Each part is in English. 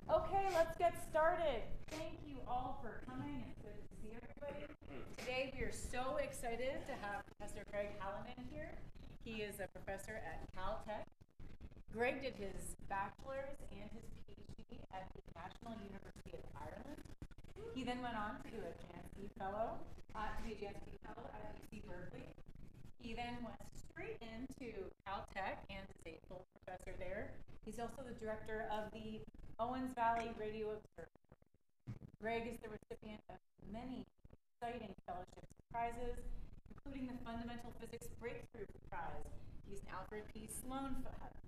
Okay, let's get started. Thank you all for coming. It's good to see everybody. Today we are so excited to have Professor Gregg Hallinan here. He is a professor at Caltech. Greg did his bachelor's and his PhD at the National University of Ireland. He then went on to do a JANSky fellow, at UC Berkeley. He then went straight into Caltech and is a full professor there. He's also the director of the Owens Valley Radio Observatory. Greg is the recipient of many exciting fellowships and prizes, including the Fundamental Physics Breakthrough Prize. He's an Alfred P. Sloan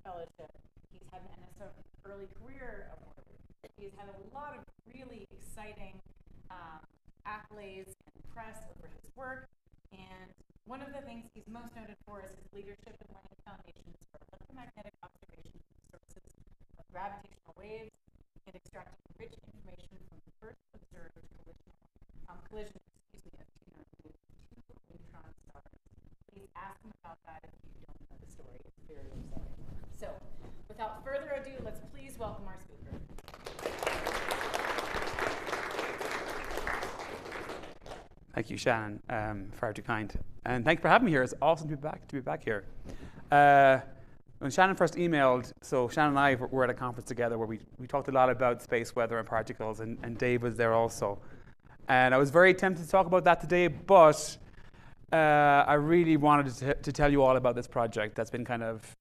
Fellowship. He's had an NSF Early Career Award. He's had a lot of really exciting accolades and press over his work. And one of the things he's most noted for is his leadership in laying foundations for electromagnetic observation of the sources of gravitational waves and extracting rich information from the first observed collision of two neutron stars. Please ask him about that if you don't know the story. It's very exciting. So, without further ado, let's please welcome our speaker. Thank you, Shannon, far too kind. And thanks for having me here. It's awesome to be back here. When Shannon first emailed, so Shannon and I were at a conference together where we talked a lot about space weather and particles, and Dave was there also. And I was very tempted to talk about that today, but I really wanted to tell you all about this project that's been kind of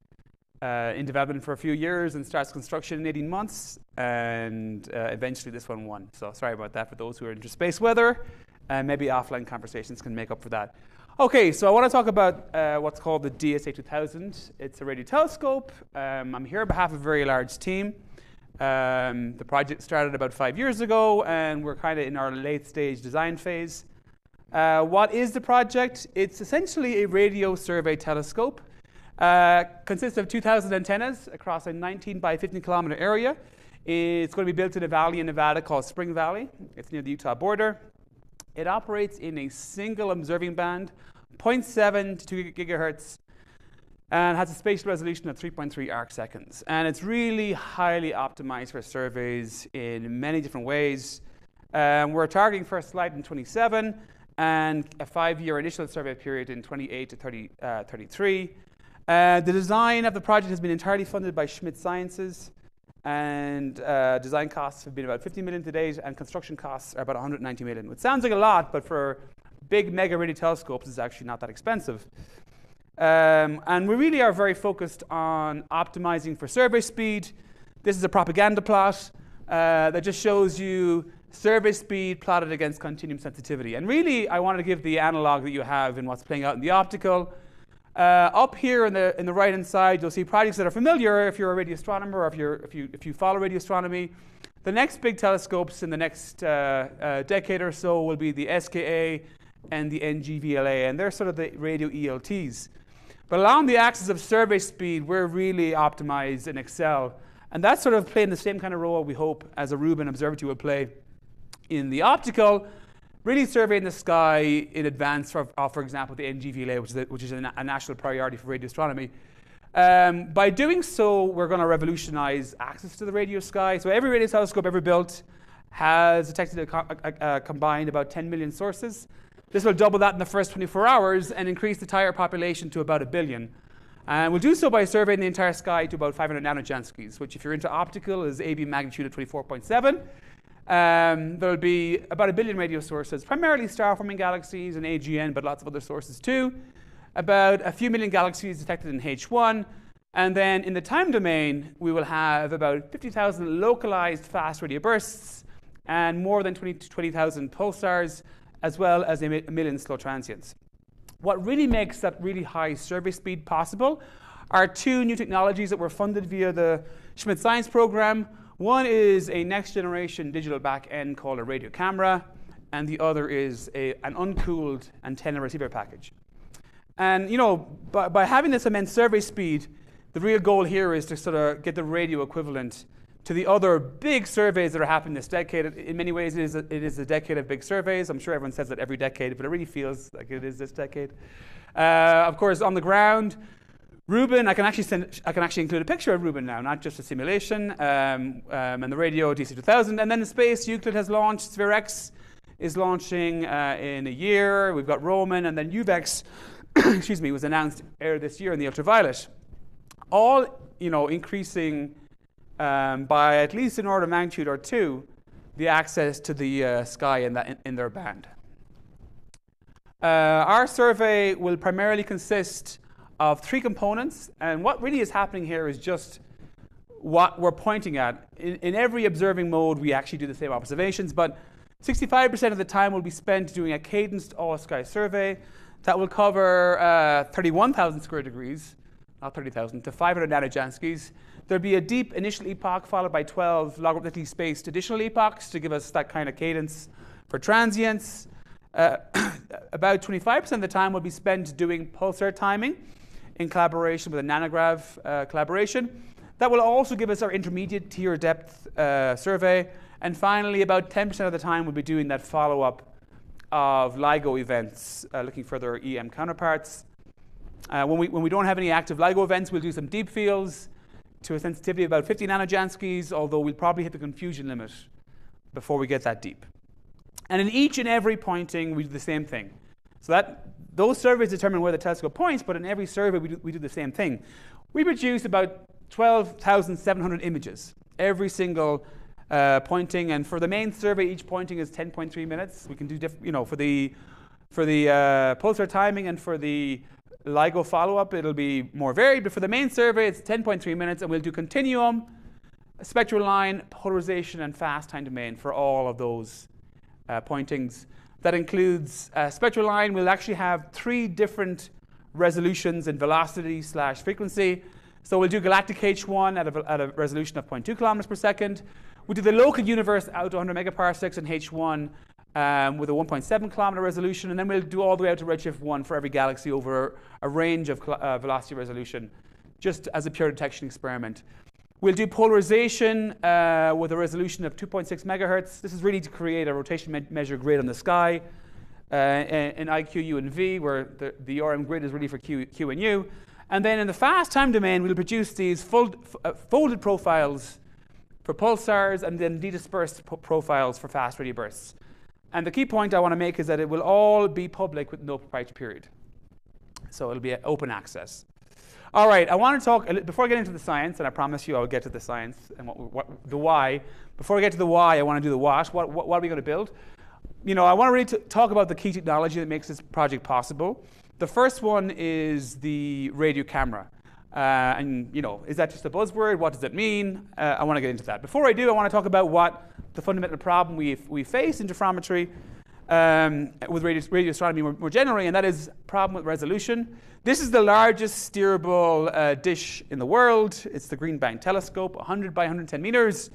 in development for a few years and starts construction in 18 months, and eventually this one won. So sorry about that for those who are into space weather. And maybe offline conversations can make up for that. Okay, so I want to talk about what's called the DSA-2000. It's a radio telescope. I'm here on behalf of a very large team. The project started about 5 years ago, and we're kind of in our late stage design phase. What is the project? It's essentially a radio survey telescope. Consists of 2,000 antennas across a 19 by 15 kilometer area. It's going to be built in a valley in Nevada called Spring Valley. It's near the Utah border. It operates in a single observing band, 0.7 to 2 gigahertz, and has a spatial resolution of 3.3 arcseconds. And it's really highly optimized for surveys in many different ways. We're targeting first flight in 27 and a 5-year initial survey period in 28 to 33. The design of the project has been entirely funded by Schmidt Sciences. And design costs have been about $50 million to date, and construction costs are about $190 million. It sounds like a lot, but for big mega radio telescopes, it's actually not that expensive. And we really are very focused on optimizing for survey speed. This is a propaganda plot that just shows you survey speed plotted against continuum sensitivity. And really, I wanted to give the analog that you have in what's playing out in the optical. Up here in the right-hand side, you'll see projects that are familiar if you're a radio astronomer or if you follow radio astronomy. The next big telescopes in the next decade or so will be the SKA and the NGVLA, and they're sort of the radio ELTs. But along the axis of survey speed, we're really optimized and excel. And that's sort of playing the same kind of role, we hope, as a Rubin observatory will play in the optical. Really surveying the sky in advance of, for example, the NGVLA, which is a national priority for radio astronomy. By doing so, we're going to revolutionize access to the radio sky. So every radio telescope ever built has detected combined about 10 million sources. This will double that in the first 24 hours and increase the entire population to about 1 billion. And we'll do so by surveying the entire sky to about 500 nanojanskis, which if you're into optical is AB magnitude of 24.7. There'll be about 1 billion radio sources, primarily star-forming galaxies and AGN, but lots of other sources too. About a few million galaxies detected in H1. And then in the time domain, we will have about 50,000 localized fast radio bursts and more than 20,000 pulsars, as well as a million slow transients. What really makes that really high survey speed possible are two new technologies that were funded via the Schmidt Science Program. One is a next-generation digital back-end called a radio camera, and the other is an uncooled antenna receiver package. And you know, by having this immense survey speed, the real goal here is to sort of get the radio equivalent to the other big surveys that are happening this decade. In many ways, it is a decade of big surveys. I'm sure everyone says that every decade, but it really feels like it is this decade. Of course, on the ground, Rubin, I can actually include a picture of Rubin now, not just a simulation. And the radio DSA-2000, and then in space, Euclid has launched. Sphere X is launching in a year. We've got Roman, and then UVEX, excuse me, was announced earlier this year in the ultraviolet. All, increasing by at least an order of magnitude or two the access to the sky in their band. Our survey will primarily consist of 3 components, and what really is happening here is just what we're pointing at. In every observing mode, we actually do the same observations, but 65% of the time will be spent doing a cadenced all-sky survey that will cover 31,000 square degrees, not 30,000, to 500 nanojanskis. There'll be a deep initial epoch followed by 12 logarithmically spaced additional epochs to give us that kind of cadence for transients. About 25% of the time will be spent doing pulsar timing in collaboration with a nanograv collaboration. That will also give us our intermediate tier depth survey. And finally, about 10% of the time we'll be doing that follow-up of LIGO events, looking for their EM counterparts. When we don't have any active LIGO events, we'll do some deep fields to a sensitivity of about 50 nanojanskis, although we'll probably hit the confusion limit before we get that deep. And in each and every pointing, we do the same thing. So those surveys determine where the telescope points, but in every survey, we do the same thing. We produce about 12,700 images, every single pointing. And for the main survey, each pointing is 10.3 minutes. We can do, for the pulsar timing and for the LIGO follow-up, it'll be more varied. But for the main survey, it's 10.3 minutes, and we'll do continuum, spectral line, polarization, and fast time domain for all of those pointings. That includes spectral line. We'll actually have 3 different resolutions in velocity / frequency. So we'll do galactic H1 at a resolution of 0.2 kilometers per second. We do the local universe out to 100 megaparsecs in H1 with a 1.7 kilometer resolution, and then we'll do all the way out to redshift 1 for every galaxy over a range of velocity resolution, just as a pure detection experiment. We'll do polarization with a resolution of 2.6 megahertz. This is really to create a rotation measure grid on the sky in I, Q, U, and V, where the RM grid is really for Q and U. And then in the fast time domain, we'll produce these folded profiles for pulsars and then de-dispersed profiles for fast radio bursts. And the key point I want to make is that it will all be public with no proprietary period. So it'll be open access. All right, I want to talk, before I get into the science, and I promise you I'll get to the science and the why. Before I get to the why, I want to do the what. What are we going to build? I want to really talk about the key technology that makes this project possible. The first one is the radio camera. Is that just a buzzword? What does it mean? I want to get into that. Before I do, I want to talk about what the fundamental problem we face in difframetry with radio astronomy more generally, and that is problem with resolution. This is the largest steerable dish in the world. It's the Green Bank telescope, 100 by 110 meters.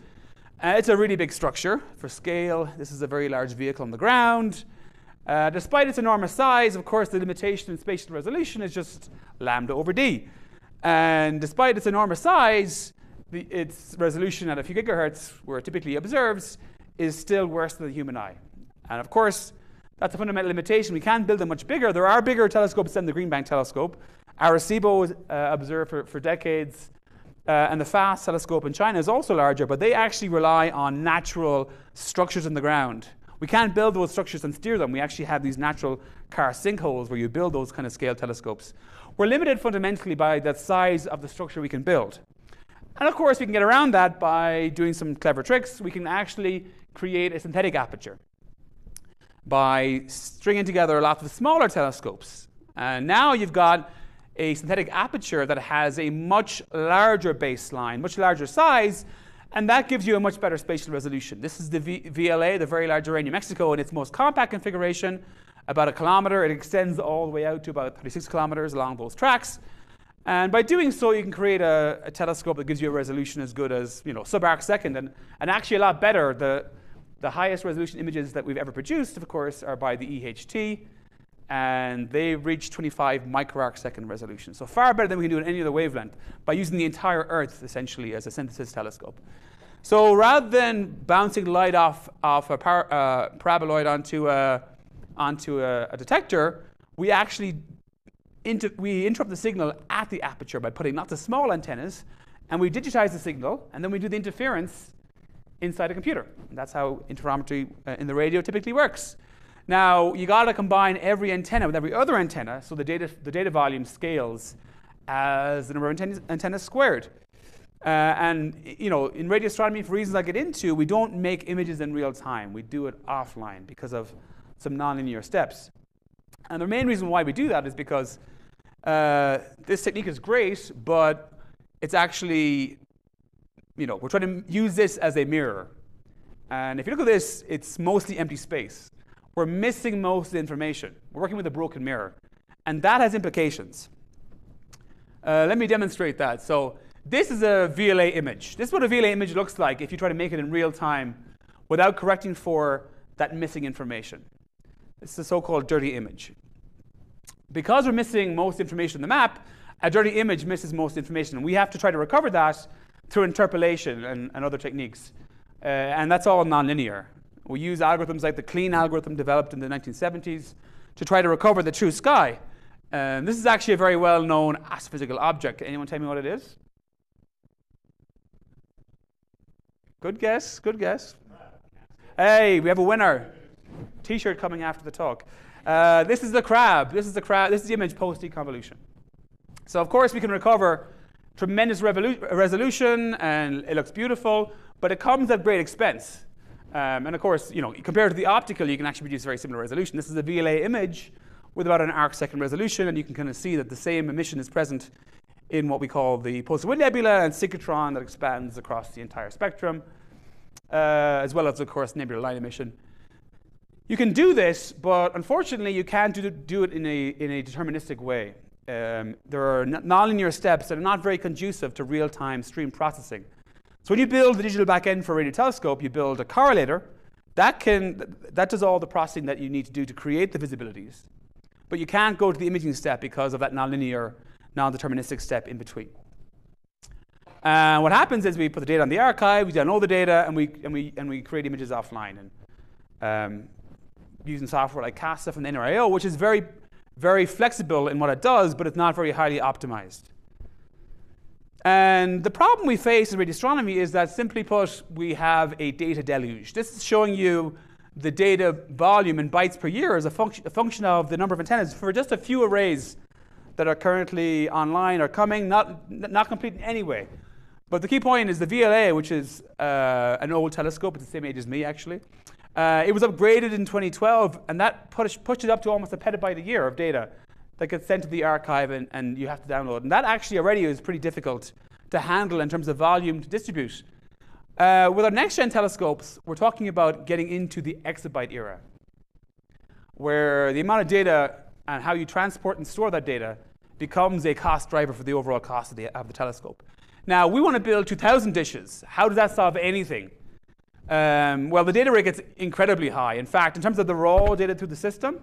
It's a really big structure for scale. This is a very large vehicle on the ground. Despite its enormous size, of course, the limitation in spatial resolution is just lambda over d. And despite its enormous size, its resolution at a few gigahertz, where it typically observes, is still worse than the human eye. And of course, that's a fundamental limitation. We can't build them much bigger. There are bigger telescopes than the Green Bank telescope. Arecibo was observed for decades. And the FAST telescope in China is also larger, but they actually rely on natural structures in the ground. We can't build those structures and steer them. We actually have these natural car sinkholes where you build those kind of scale telescopes. We're limited fundamentally by the size of the structure we can build. And of course, we can get around that by doing some clever tricks. We can actually create a synthetic aperture by stringing together lots of smaller telescopes. And now you've got a synthetic aperture that has a much larger baseline, much larger size, and that gives you a much better spatial resolution. This is the VLA, the Very Large Array, New Mexico, in its most compact configuration, about 1 kilometer. It extends all the way out to about 36 kilometers along those tracks. And by doing so, you can create a telescope that gives you a resolution as good as sub-arcsecond, and actually a lot better. The highest resolution images that we've ever produced, of course, are by the EHT, and they reach 25 microarcsecond resolution. So far better than we can do in any other wavelength by using the entire Earth, essentially, as a synthesis telescope. So rather than bouncing light off a paraboloid onto a detector, we actually we interrupt the signal at the aperture by putting lots of small antennas, and we digitize the signal, and then we do the interference inside a computer. And that's how interferometry in the radio typically works. Now, you got to combine every antenna with every other antenna, so the data volume scales as the number of antennas squared. And in radio astronomy, for reasons I get into, we don't make images in real time. We do it offline because of some nonlinear steps. And the main reason why we do that is because this technique is great, but it's actually, we're trying to use this as a mirror. And if you look at this, it's mostly empty space. We're missing most of the information. We're working with a broken mirror. And that has implications. Let me demonstrate that. So this is a VLA image. This is what a VLA image looks like if you try to make it in real time without correcting for that missing information. It's the so-called dirty image. Because we're missing most information in the map, a dirty image misses most information. And we have to try to recover that through interpolation and other techniques. And that's all nonlinear. We use algorithms like the clean algorithm developed in the 1970s to try to recover the true sky. This is actually a very well-known astrophysical object. Can anyone tell me what it is? Good guess, good guess. Hey, we have a winner. T-shirt coming after the talk. This is the crab. This is the image post-deconvolution. So of course we can recover tremendous resolution, and it looks beautiful, but it comes at great expense. And of course, compared to the optical, you can actually produce very similar resolution. This is a VLA image with about an arcsecond resolution, and you can kind of see that the same emission is present in what we call the pulsar wind nebula and synchrotron that expands across the entire spectrum, as well as, of course, nebular line emission. You can do this, but unfortunately, you can't do it in a deterministic way. There are nonlinear steps that are not very conducive to real-time stream processing. So when you build the digital backend for a radio telescope, you build a correlator that does all the processing that you need to do to create the visibilities. But you can't go to the imaging step because of that nonlinear, non-deterministic step in between. What happens is we put the data on the archive, we download the data, and we create images offline. And using software like CASA from the NRIO, which is very, very flexible in what it does, but it's not very highly optimized. And the problem we face in radio astronomy is that, simply put, we have a data deluge. This is showing you the data volume in bytes per year as a function of the number of antennas for just a few arrays that are currently online or coming, not complete in any way. But the key point is the VLA, which is an old telescope. It's the same age as me, actually. It was upgraded in 2012, and that pushed it up to almost a petabyte a year of data that gets sent to the archive, and you have to download. And that actually already is pretty difficult to handle in terms of volume to distribute. With our next-gen telescopes, we're talking about getting into the exabyte era, where the amount of data and how you transport and store that data becomes a cost driver for the overall cost of the telescope. Now, we want to build 2,000 dishes. How does that solve anything? Well, the data rate gets incredibly high. In fact, in terms of the raw data through the system,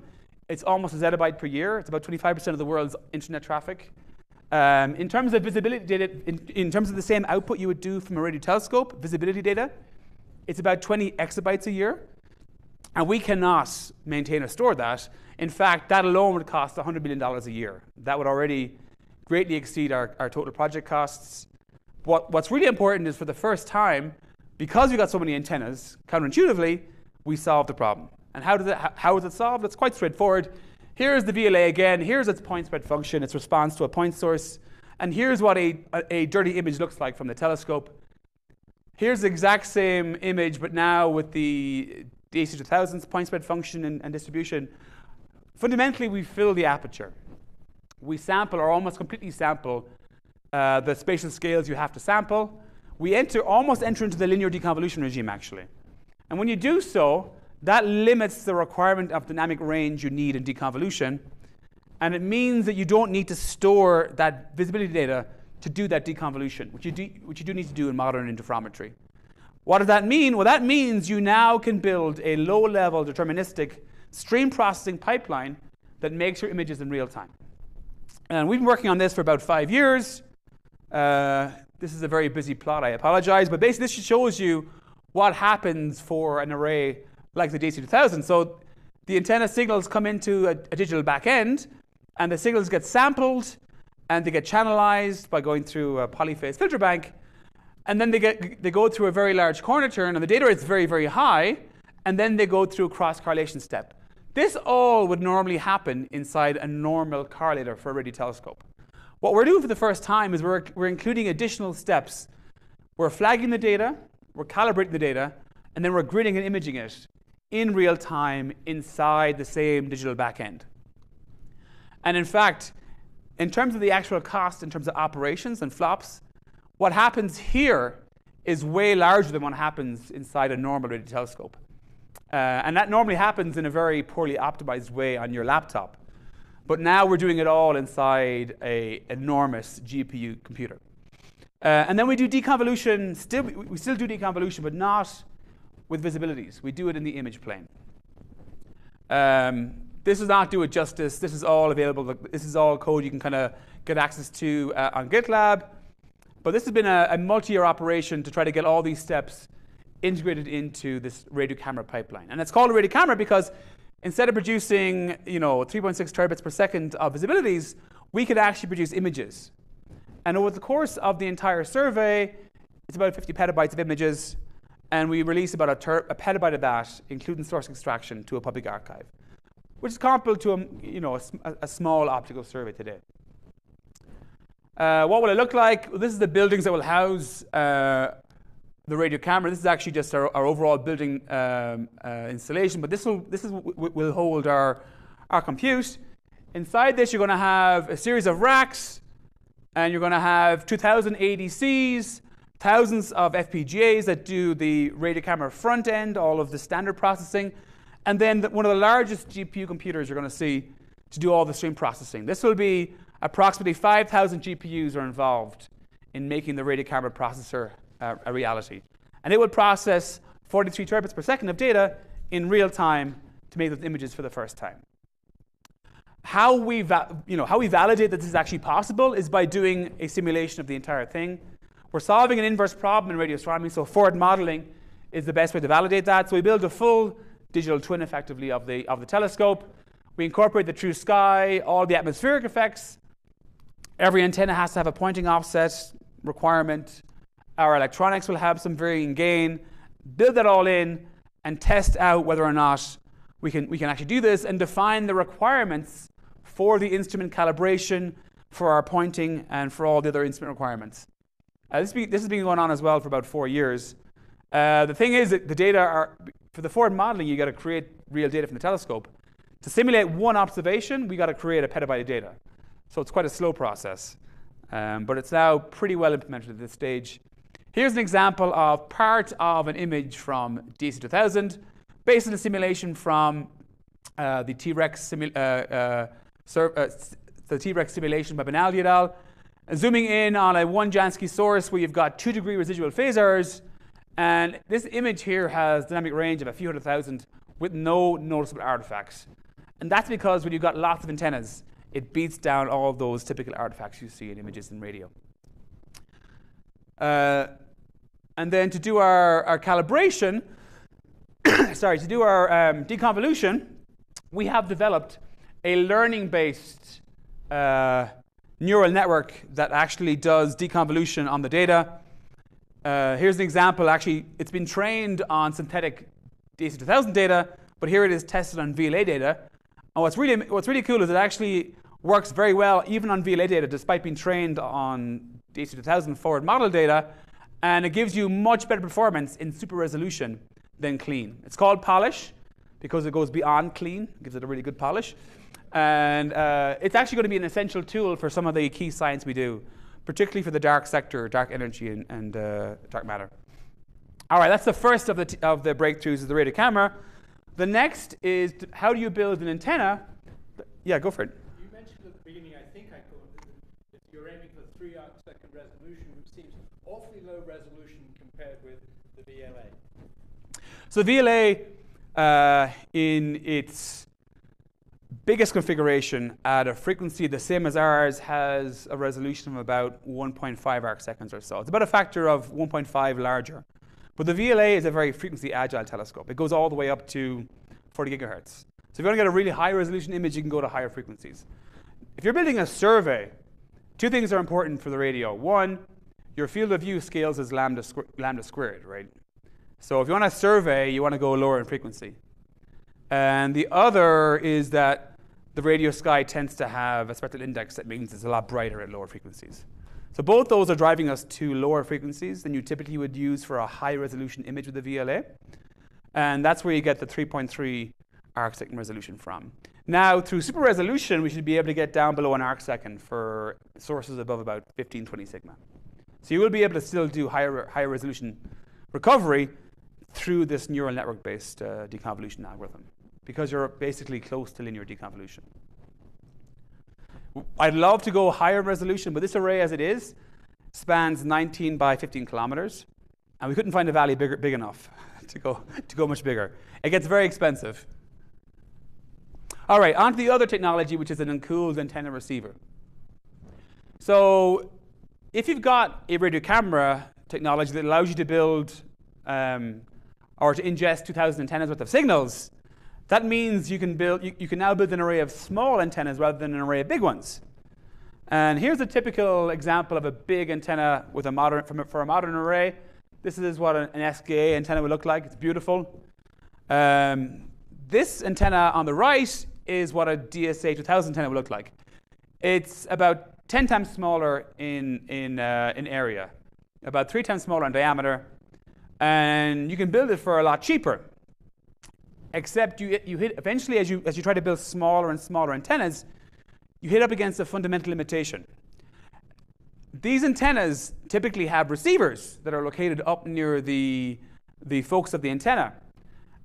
it's almost a zettabyte per year. It's about 25% of the world's internet traffic. In terms of visibility data, in terms of the same output you would do from a radio telescope, visibility data, it's about 20 exabytes a year. And we cannot maintain or store that. In fact, that alone would cost $100 million a year. That would already greatly exceed our total project costs. What's really important is, for the first time, because we got so many antennas, counterintuitively, we solved the problem. And how is it solved? It's quite straightforward. Here's the VLA again. Here's its point spread function, its response to a point source. And here's what a dirty image looks like from the telescope. Here's the exact same image, but now with the DSA-2000's point spread function and distribution. Fundamentally, we fill the aperture. We sample, or almost completely sample, the spatial scales you have to sample. We almost enter into the linear deconvolution regime, actually. And when you do so, that limits the requirement of dynamic range you need in deconvolution. And it means that you don't need to store that visibility data to do that deconvolution, which you do need to do in modern interferometry. What does that mean? Well, that means you now can build a low-level deterministic stream processing pipeline that makes your images in real time. And we've been working on this for about 5 years. This is a very busy plot, I apologize. But basically, this shows you what happens for an array like the DSA-2000. So the antenna signals come into a digital backend, and the signals get sampled, and they get channelized by going through a polyphase filter bank, and then they go through a very large corner turn, and the data rate is very, very high, and then they go through a cross-correlation step. This all would normally happen inside a normal correlator for a radio telescope. What we're doing for the first time is we're including additional steps. We're flagging the data, we're calibrating the data, and then we're gridding and imaging it in real time inside the same digital backend. And in fact, in terms of the actual cost, in terms of operations and flops, what happens here is way larger than what happens inside a normal radio telescope. And that normally happens in a very poorly optimized way on your laptop. But now we're doing it all inside an enormous GPU computer. And then we do deconvolution. We still do deconvolution, but not with visibilities. We do it in the image plane. This does not do it justice. This is all available. This is all code you can kind of get access to on GitLab. But this has been a multi-year operation to try to get all these steps integrated into this radio camera pipeline. And it's called a radio camera because instead of producing 3.6 terabits per second of visibilities, we could actually produce images. And over the course of the entire survey, it's about 50 petabytes of images, and we release about a petabyte of that, including source extraction, to a public archive, which is comparable to a small optical survey today. What will it look like? Well, this is the buildings that will house the radio camera. This is actually just our overall building installation, but this will hold our compute. Inside this, you're going to have a series of racks, and you're going to have 2,000 ADCs, thousands of FPGAs that do the radio camera front end, all of the standard processing, and then one of the largest GPU computers you're going to see to do all the stream processing. This will be approximately 5,000 GPUs are involved in making the radio camera processor a reality. And it will process 43 terabits per second of data in real time to make those images for the first time. How we validate that this is actually possible is by doing a simulation of the entire thing. We're solving an inverse problem in radio astronomy, so forward modeling is the best way to validate that. So we build a full digital twin, effectively, of the telescope. We incorporate the true sky, all the atmospheric effects. Every antenna has to have a pointing offset requirement. Our electronics will have some varying gain. Build that all in and test out whether or not we can actually do this and define the requirements for the instrument calibration, for our pointing, and for all the other instrument requirements. This has been going on as well for about 4 years. The thing is that the data are, for the forward modeling, you got to create real data from the telescope. To simulate one observation, we got to create a petabyte of data. So it's quite a slow process. But it's now pretty well implemented at this stage. Here's an example of part of an image from DSA-2000 based on a simulation from the T-Rex simulation by Benaldi et al. Zooming in on a 1 Jansky source where you've got 2-degree residual phasors. And this image here has dynamic range of a few 100,000 with no noticeable artifacts. And that's because when you've got lots of antennas, it beats down all those typical artifacts you see in images in radio. And then to do our calibration, to do our deconvolution, we have developed a learning-based neural network that actually does deconvolution on the data. Here's an example. Actually, it's been trained on synthetic DSA-2000 data, but here it is tested on VLA data. And what's really cool is it actually works very well even on VLA data, despite being trained on DSA-2000 forward model data, and it gives you much better performance in super resolution than clean. It's called polish because it goes beyond clean, gives it a really good polish. And it's actually going to be an essential tool for some of the key science we do, particularly for the dark sector, dark energy, and dark matter. All right, that's the first of the breakthroughs of the radio camera. The next is how do you build an antenna? Yeah, go for it. You mentioned at the beginning, I think I called it, that you're aiming for 3-arcsecond resolution, which seems awfully low resolution compared with the VLA. So VLA, in its biggest configuration at a frequency the same as ours, has a resolution of about 1.5 arcseconds or so. It's about a factor of 1.5 larger. But the VLA is a very frequency agile telescope. It goes all the way up to 40 gigahertz. So if you want to get a really high resolution image, you can go to higher frequencies. If you're building a survey, two things are important for the radio. One, your field of view scales as lambda squared, right? So if you want a survey, you want to go lower in frequency. And the other is that the radio sky tends to have a spectral index that means it's a lot brighter at lower frequencies. So both those are driving us to lower frequencies than you typically would use for a high-resolution image with the VLA. And that's where you get the 3.3 arcsecond resolution from. Now, through super resolution, we should be able to get down below an arcsecond for sources above about 1520 sigma. So you will be able to still do higher resolution recovery through this neural network-based deconvolution algorithm, because you're basically close to linear deconvolution. I'd love to go higher resolution, but this array as it is spans 19 by 15 kilometers, and we couldn't find a valley big enough to go much bigger. It gets very expensive. All right, on to the other technology, which is an uncooled antenna receiver. So if you've got a radio camera technology that allows you to build or to ingest 2,000 antennas worth of signals, that means you can now build an array of small antennas rather than an array of big ones. And here's a typical example of a big antenna with for a modern array. This is what an SKA antenna would look like. It's beautiful. This antenna on the right is what a DSA-2000 antenna would look like. It's about 10 times smaller in area, about 3 times smaller in diameter, and you can build it for a lot cheaper. Except you hit eventually, as you try to build smaller and smaller antennas, you hit up against a fundamental limitation. These antennas typically have receivers that are located up near the focus of the antenna,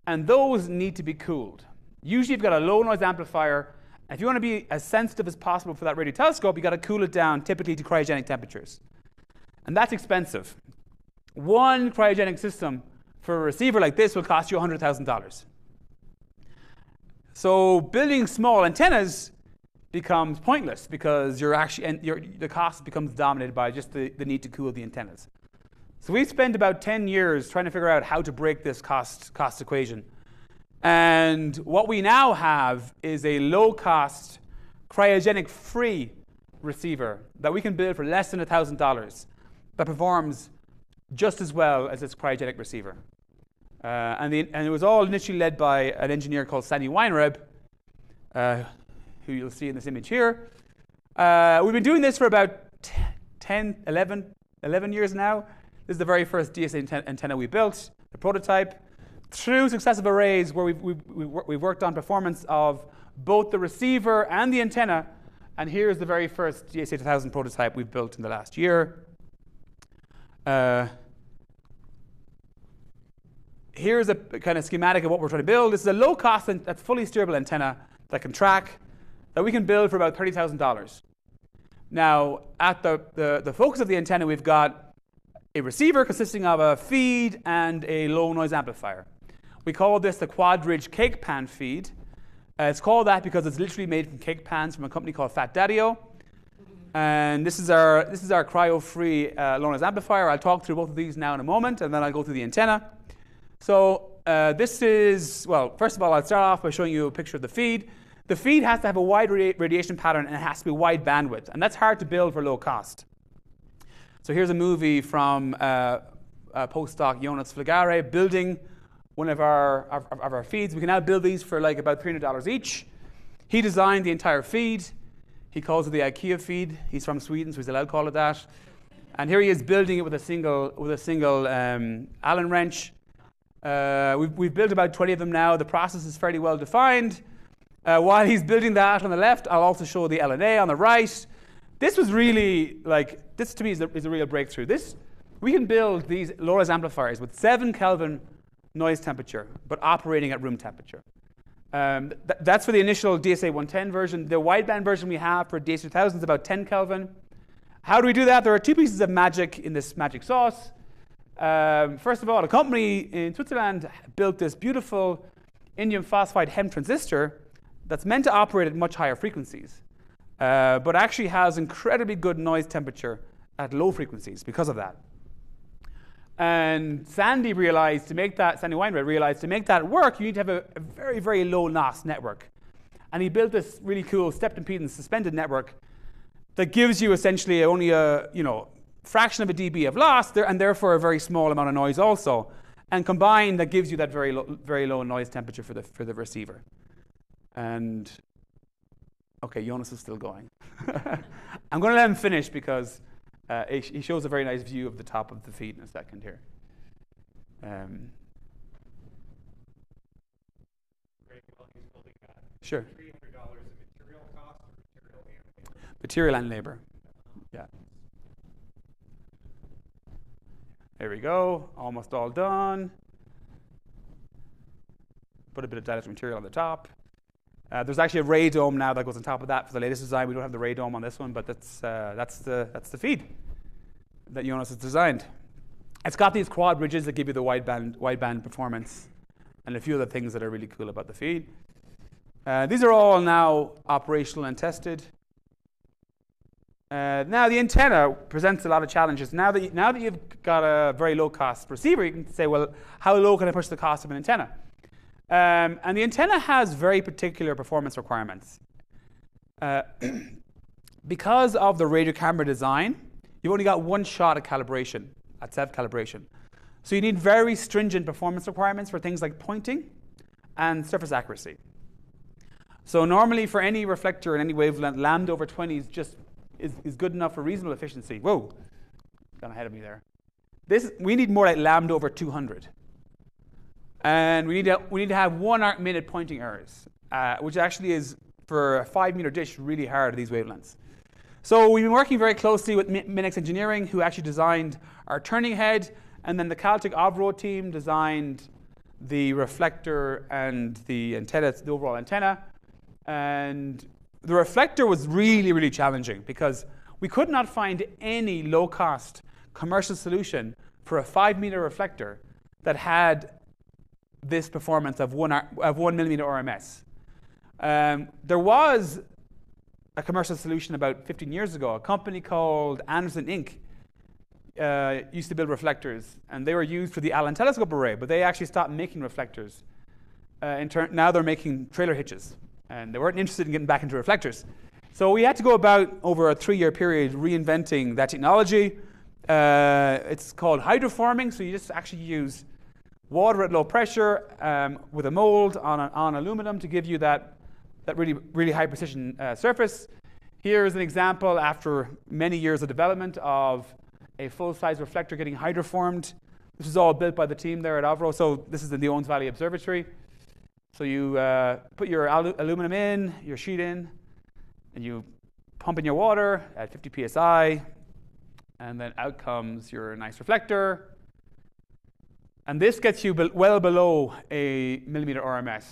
and those need to be cooled. Usually, you've got a low noise amplifier, and if you want to be as sensitive as possible for that radio telescope, you've got to cool it down, typically to cryogenic temperatures, and that's expensive. One cryogenic system for a receiver like this will cost you $100,000. So building small antennas becomes pointless because the cost becomes dominated by just the need to cool the antennas. So we've spent about 10 years trying to figure out how to break this cost equation. And what we now have is a low-cost, cryogenic-free receiver that we can build for less than $1,000 that performs just as well as this cryogenic receiver. And it was all initially led by an engineer called Sandy Weinreb, who you'll see in this image here. We've been doing this for about 11 years now. This is the very first DSA antenna we built, the prototype. Through successive arrays where we've worked on performance of both the receiver and the antenna, and here's the very first DSA-2000 prototype we've built in the last year. Here's a kind of schematic of what we're trying to build. This is a low-cost and that's fully steerable antenna that can track, that we can build for about $30,000. Now, at the focus of the antenna, we've got a receiver consisting of a feed and a low-noise amplifier. We call this the quad-ridge cake pan feed. It's called that because it's literally made from cake pans from a company called Fat Daddy-O. And this is our cryo-free low-noise amplifier. I'll talk through both of these now in a moment, and then I'll go through the antenna. So this is, well, first of all, I'll start off by showing you a picture of the feed. The feed has to have a wide radiation pattern, and it has to be wide bandwidth. And that's hard to build for low cost. So here's a movie from postdoc Jonas Flagare building one of our feeds. We can now build these for like about $300 each. He designed the entire feed. He calls it the IKEA feed. He's from Sweden, so he's allowed to call it that. And here he is building it with a single Allen wrench. We've built about 20 of them now. The process is fairly well defined. While he's building that on the left, I'll also show the LNA on the right. This was really, this to me is a real breakthrough. We can build these low-res amplifiers with 7 Kelvin noise temperature, but operating at room temperature. That's for the initial DSA-110 version. The wideband version we have for DSA-2000 is about 10 Kelvin. How do we do that? There are 2 pieces of magic in this magic sauce. First of all, a company in Switzerland built this beautiful indium phosphide HEM transistor that's meant to operate at much higher frequencies, but actually has incredibly good noise temperature at low frequencies because of that. And Sandy Weinreb realized to make that work, you need to have a very, very low NOS network. And he built this really cool stepped impedance suspended network that gives you essentially only a fraction of a dB of loss there, and therefore a very small amount of noise also. And combined, that gives you that very low noise temperature for the receiver. And okay, Jonas is still going. I'm going to let him finish because he shows a very nice view of the top of the feed in a second here. Sure. $300 in material cost or material and labor? Material and labor. Yeah. There we go. Almost all done. Put a bit of dielectric material on the top. There's actually a ray dome now that goes on top of that for the latest design. We don't have the ray dome on this one, but that's the feed that Jonas has designed. It's got these quad bridges that give you the wideband performance and a few other things that are really cool about the feed. These are all now operational and tested. Now the antenna presents a lot of challenges. Now that you've got a very low cost receiver, you can say, well, how low can I push the cost of an antenna? And the antenna has very particular performance requirements. Because of the radio camera design, you've only got one shot at calibration, at self-calibration. So you need very stringent performance requirements for things like pointing and surface accuracy. So normally for any reflector in any wavelength, lambda over 20 is good enough for reasonable efficiency. Whoa, gone ahead of me there. We need more like lambda over 200. And we need to have 1 minute pointing errors, which actually is, for a 5-meter dish, really hard at these wavelengths. So we've been working very closely with Minix Engineering, who actually designed our turning head, and then the Caltech Avro team designed the reflector and the antenna, the overall antenna. And the reflector was really, really challenging because we could not find any low-cost commercial solution for a 5-meter reflector that had this performance of 1 millimeter RMS. There was a commercial solution about 15 years ago. A company called Anderson Inc. Used to build reflectors, and they were used for the Allen telescope array, but they actually stopped making reflectors. Now they're making trailer hitches, and they weren't interested in getting back into reflectors. So we had to go about, over a 3-year period, reinventing that technology. It's called hydroforming, so you just actually use water at low pressure with a mold on aluminum to give you that really, really high precision surface. Here is an example after many years of development of a full-size reflector getting hydroformed. This is all built by the team there at Avro. So this is in the Owens Valley Observatory. So you put your aluminum in, your sheet in, and you pump in your water at 50 psi, and then out comes your nice reflector. And this gets you well below a millimeter RMS.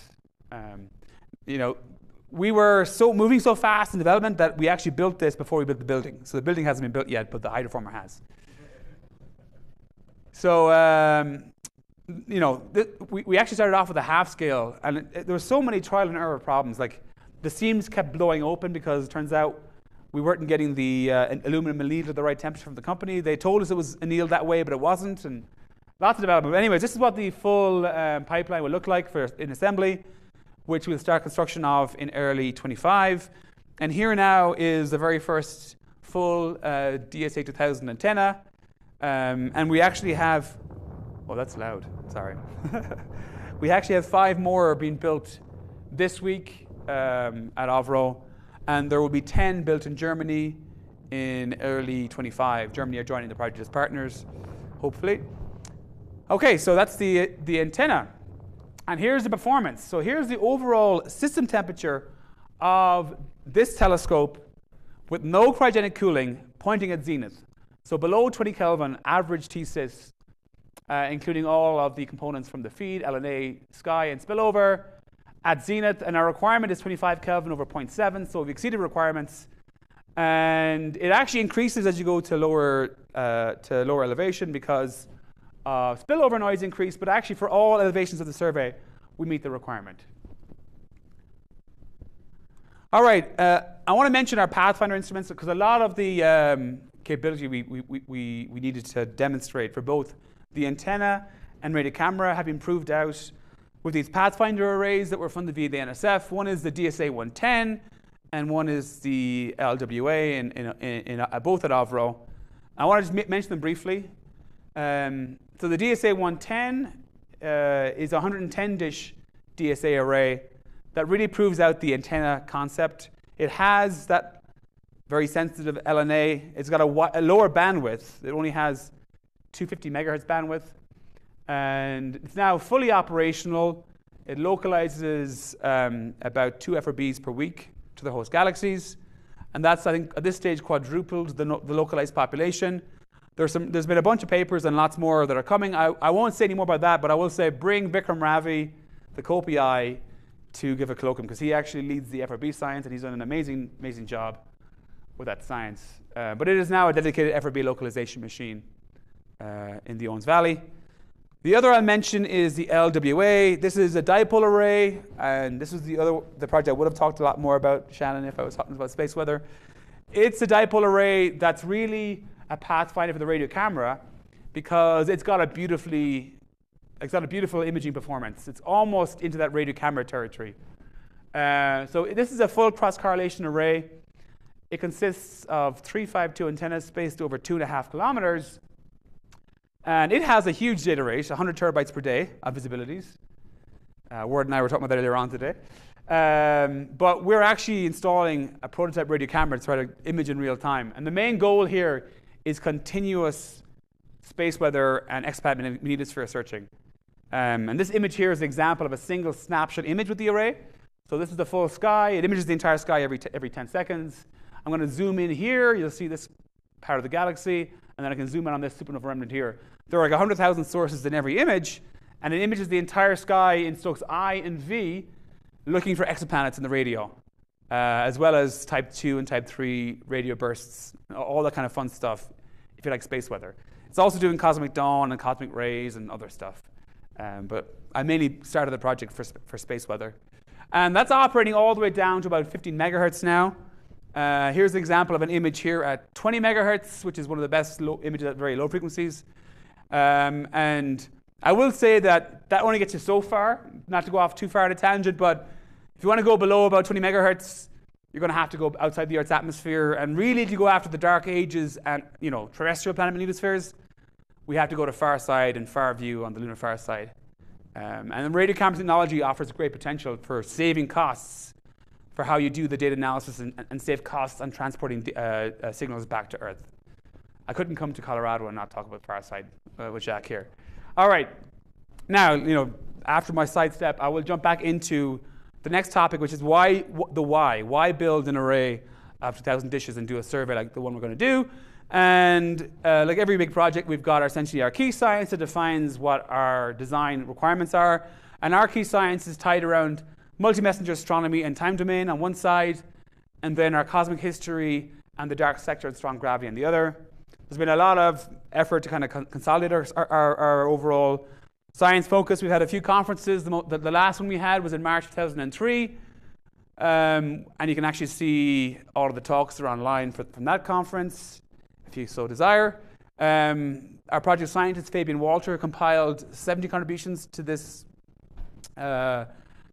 We were moving so fast in development that we actually built this before we built the building. So the building hasn't been built yet, but the hydroformer has. So, we actually started off with a half scale, and there were so many trial and error problems. Like the seams kept blowing open because it turns out we weren't getting the aluminum annealed at the right temperature from the company. They told us it was annealed that way, but it wasn't. And lots of development. But anyways, this is what the full pipeline will look like in assembly, which we'll start construction of in early 25. And here now is the very first full DSA-2000 antenna. And we actually have, oh, that's loud, sorry. We actually have 5 more being built this week at Avro. And there will be 10 built in Germany in early 25. Germany are joining the project as partners, hopefully. Okay, so that's the antenna. And here's the performance. So here's the overall system temperature of this telescope with no cryogenic cooling pointing at zenith. So below 20 Kelvin, average T-sys, including all of the components from the feed, LNA, sky, and spillover at zenith. And our requirement is 25 Kelvin over 0.7, so we've exceeded requirements. And it actually increases as you go to lower elevation because spillover noise increase, but actually for all elevations of the survey, we meet the requirement. All right, I want to mention our Pathfinder instruments because a lot of the capability we needed to demonstrate for both the antenna and radio camera have been proved out with these pathfinder arrays that were funded via the NSF. One is the DSA-2000, and one is the LWA, in both at Avro. I want to just mention them briefly. So the DSA-2000 is a 110-dish DSA array that really proves out the antenna concept. It has that very sensitive LNA. It's got a lower bandwidth. It only has 250 megahertz bandwidth. And it's now fully operational. It localizes about 2 FRBs per week to the host galaxies. And that's, I think, at this stage, quadrupled the localized population. There's been a bunch of papers and lots more that are coming. I won't say any more about that, but I will say bring Vikram Ravi, the co-PI, to give a colloquium, because he actually leads the FRB science, and he's done an amazing, amazing job with that science. But it is now a dedicated FRB localization machine in the Owens Valley. The other I'll mention is the LWA. This is a dipole array, and this was the project I would have talked a lot more about, Shannon, if I was talking about space weather. It's a dipole array that's really a pathfinder for the radio camera, because it's got a beautiful imaging performance. It's almost into that radio camera territory. So this is a full cross-correlation array. It consists of 352 antennas spaced over 2.5 kilometers. And it has a huge data rate, 100 terabytes per day of visibilities. Ward and I were talking about that earlier on today. But we're actually installing a prototype radio camera to try to image in real time. And the main goal here is continuous space weather and expat magnetosphere searching. And this image here is an example of a single snapshot image with the array. So this is the full sky. It images the entire sky every 10 seconds. I'm going to zoom in here. You'll see this part of the galaxy. And then I can zoom in on this supernova remnant here. There are like 100,000 sources in every image. And it images the entire sky in Stokes I and V, looking for exoplanets in the radio, as well as type 2 and type 3 radio bursts, all that kind of fun stuff, if you like space weather. It's also doing cosmic dawn and cosmic rays and other stuff. But I mainly started the project for space weather. And that's operating all the way down to about 15 megahertz now. Here's an example of an image here at 20 megahertz, which is one of the best images at very low frequencies. And I will say that only gets you so far, not to go off too far at a tangent, but if you want to go below about 20 megahertz, you're going to have to go outside the Earth's atmosphere. And really, to go after the dark ages and terrestrial planet magnetospheres, we have to go to far side and far view on the lunar far side. And the radio camera technology offers great potential for saving costs for how you do the data analysis and save costs on transporting signals back to Earth. I couldn't come to Colorado and not talk about far side with Jack here. All right. Now, after my sidestep, I will jump back into the next topic, which is why build an array of 2,000 dishes and do a survey like the one we're going to do. And like every big project, we've got essentially our key science that defines what our design requirements are. And our key science is tied around multi-messenger astronomy and time domain on one side, and then our cosmic history and the dark sector and strong gravity on the other. There's been a lot of effort to kind of consolidate our overall science focus. We've had a few conferences. The last one we had was in March 2003. And you can actually see all of the talks that are online from that conference, if you so desire. Our project scientist, Fabian Walter, compiled 70 contributions to this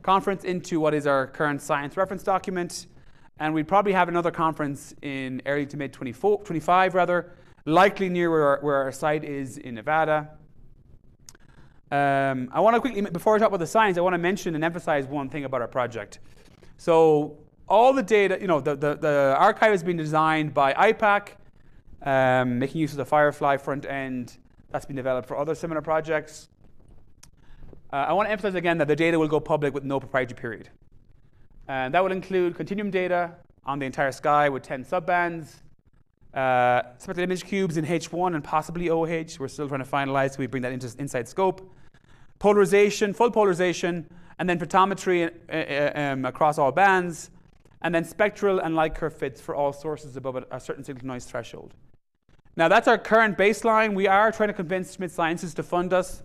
conference into what is our current science reference document. And we'd probably have another conference in early to mid 25 rather, likely near where our site is in Nevada. I want to quickly, before I talk about the science, I want to mention and emphasize one thing about our project. So all the data, the archive has been designed by IPAC, making use of the Firefly front end. That's been developed for other similar projects. I want to emphasize again that the data will go public with no proprietary period. And that will include continuum data on the entire sky with 10 subbands, spectral image cubes in H1 and possibly OH. We're still trying to finalize, so we bring that into inside scope. Polarization, full polarization, and then photometry across all bands, and then spectral and light curve fits for all sources above a certain signal noise threshold. Now that's our current baseline. We are trying to convince Schmidt Sciences to fund us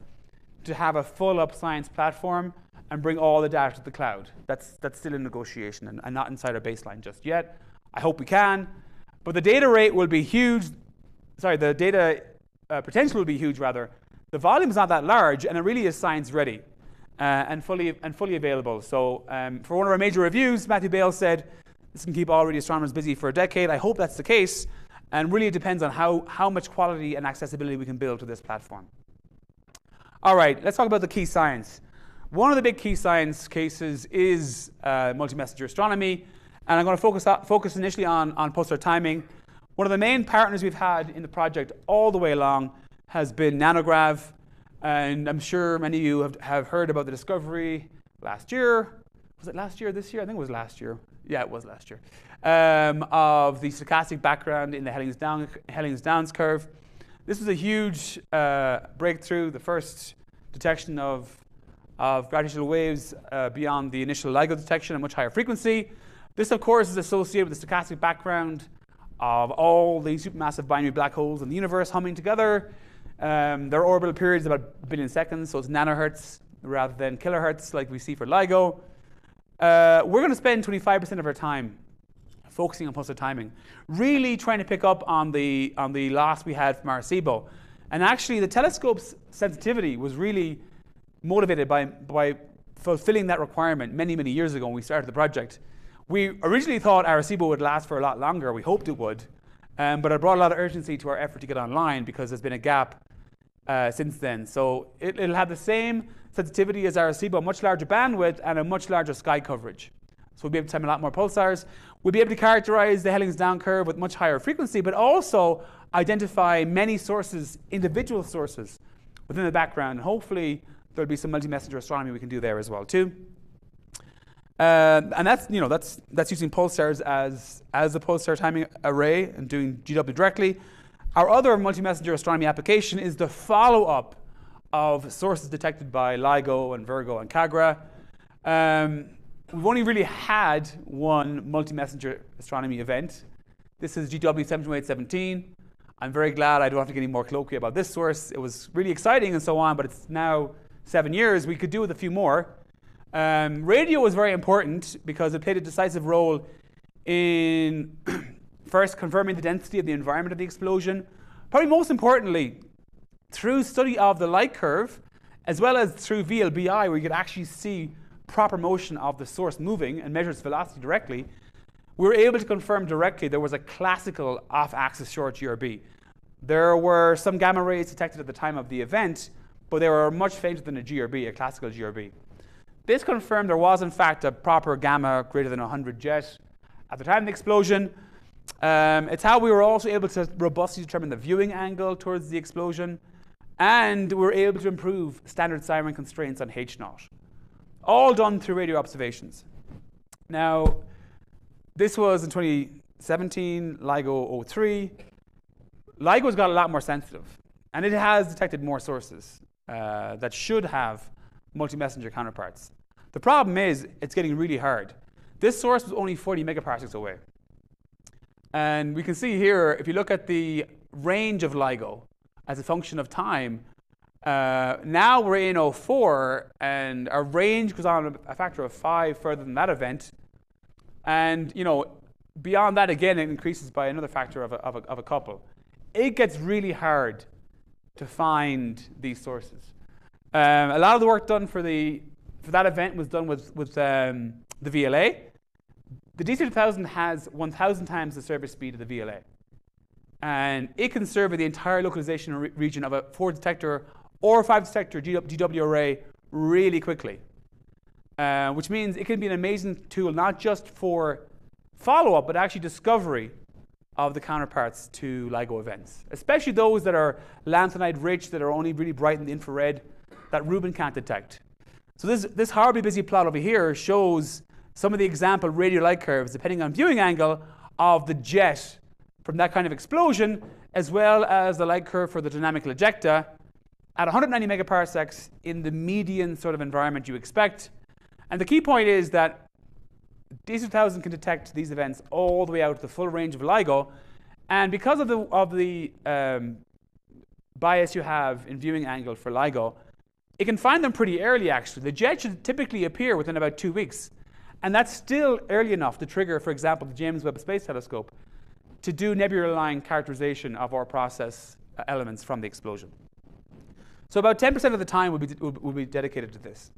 to have a full-up science platform and bring all the data to the cloud. That's still in negotiation and not inside our baseline just yet. I hope we can. But the data rate will be huge. Sorry, the data potential will be huge, rather. The volume is not that large, and it really is science ready. and fully available. So for one of our major reviews, Matthew Bale said, this can keep already astronomers busy for a decade. I hope that's the case. And really it depends on how much quality and accessibility we can build to this platform. All right, let's talk about the key science. One of the big key science cases is multi-messenger astronomy. And I'm going to focus initially on pulsar timing. One of the main partners we've had in the project all the way along has been Nanograv. And I'm sure many of you have heard about the discovery last year. Was it last year, this year? I think it was last year. Yeah, it was last year. Of the stochastic background in the Hellings-Downs curve. This was a huge breakthrough, the first detection of gravitational waves beyond the initial LIGO detection at much higher frequency. This, of course, is associated with the stochastic background of all the supermassive binary black holes in the universe humming together. Their orbital period is about 1 billion seconds, so it's nanoHertz rather than kilohertz like we see for LIGO. We're going to spend 25% of our time focusing on pulsar timing, really trying to pick up on the loss we had from Arecibo. And actually, the telescope's sensitivity was really motivated by fulfilling that requirement many, many years ago when we started the project. We originally thought Arecibo would last for a lot longer. We hoped it would. But it brought a lot of urgency to our effort to get online because there's been a gap since then. So it'll have the same sensitivity as Arecibo, a much larger bandwidth and a much larger sky coverage. So we'll be able to time a lot more pulsars. We'll be able to characterize the Hellings-Down curve with much higher frequency, but also identify many sources, individual sources within the background. Hopefully, there'll be some multi-messenger astronomy we can do there as well too. And that's using pulsars as the pulsar timing array and doing GW directly. Our other multi-messenger astronomy application is the follow-up of sources detected by LIGO and Virgo and KAGRA. We've only really had one multi-messenger astronomy event. This is GW-7817. I'm very glad I don't have to get any more colloquia about this source. It was really exciting and so on, but it's now 7 years. We could do with a few more. Radio was very important because it played a decisive role in first confirming the density of the environment of the explosion. Probably most importantly, through study of the light curve, as well as through VLBI, where you could actually see proper motion of the source moving and measure its velocity directly, we were able to confirm directly there was a classical off-axis short GRB. There were some gamma rays detected at the time of the event, but they were much fainter than a GRB, a classical GRB. This confirmed there was, in fact, a proper gamma greater than 100 jet at the time of the explosion. It's how we were also able to robustly determine the viewing angle towards the explosion, and we were able to improve standard siren constraints on H0. All done through radio observations. Now, this was in 2017, LIGO 03. LIGO's got a lot more sensitive, and it has detected more sources that should have multi-messenger counterparts. The problem is, it's getting really hard. This source was only 40 megaparsecs away. And we can see here, if you look at the range of LIGO as a function of time, now we're in 04, and our range goes on a factor of 5 further than that event. And beyond that, again, it increases by another factor of a couple. It gets really hard to find these sources. A lot of the work done for that event was done with the VLA. The DSA-2000 has 1,000 times the service speed of the VLA. And it can survey the entire localization region of a 4-detector or 5-detector GW array really quickly. Which means it can be an amazing tool, not just for follow-up, but actually discovery of the counterparts to LIGO events, especially those that are lanthanide rich, that are only really bright in the infrared, that Rubin can't detect. So this horribly busy plot over here shows some of the example radio light curves, depending on viewing angle, of the jet from that kind of explosion, as well as the light curve for the dynamical ejecta at 190 megaparsecs in the median sort of environment you expect. And the key point is that DSA-2000 can detect these events all the way out to the full range of LIGO, and because of the bias you have in viewing angle for LIGO, it can find them pretty early, actually. The jet should typically appear within about 2 weeks, and that's still early enough to trigger, for example, the James Webb Space Telescope to do nebula line characterization of our process elements from the explosion. So about 10% of the time will be dedicated to this.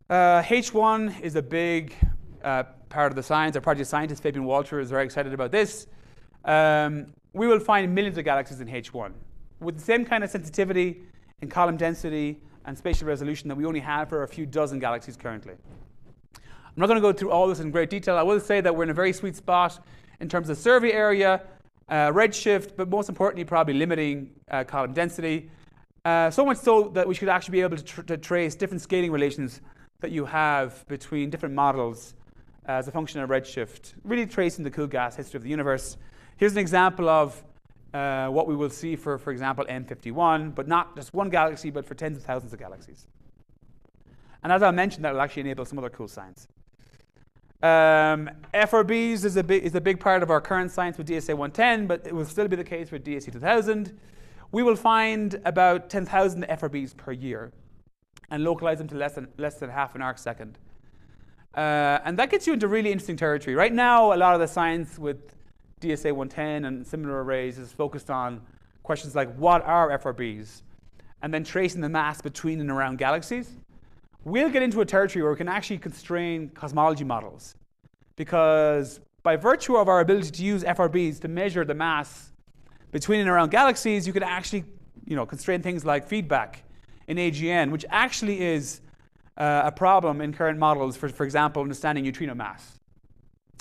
H1 is a big part of the science. Our project scientist, Fabian Walter, is very excited about this. We will find millions of galaxies in H1 with the same kind of sensitivity in column density and spatial resolution that we only have for a few dozen galaxies currently. I'm not going to go through all this in great detail. I will say that we're in a very sweet spot in terms of survey area, redshift, but most importantly, probably limiting column density. So much so that we should actually be able to trace different scaling relations that you have between different models as a function of redshift, really tracing the cool gas history of the universe. Here's an example of what we will see for example, M51, but not just one galaxy, but for tens of thousands of galaxies. And as I mentioned, that will actually enable some other cool science. FRBs is a big part of our current science with DSA-2000, but it will still be the case with DSA-2000. We will find about 10,000 FRBs per year and localize them to less than half an arcsecond. And that gets you into really interesting territory. Right now, a lot of the science with DSA-2000 and similar arrays is focused on questions like what are FRBs, and then tracing the mass between and around galaxies. We'll get into a territory where we can actually constrain cosmology models, because by virtue of our ability to use FRBs to measure the mass between and around galaxies, you could actually constrain things like feedback in AGN, which actually is a problem in current models for example, understanding neutrino mass.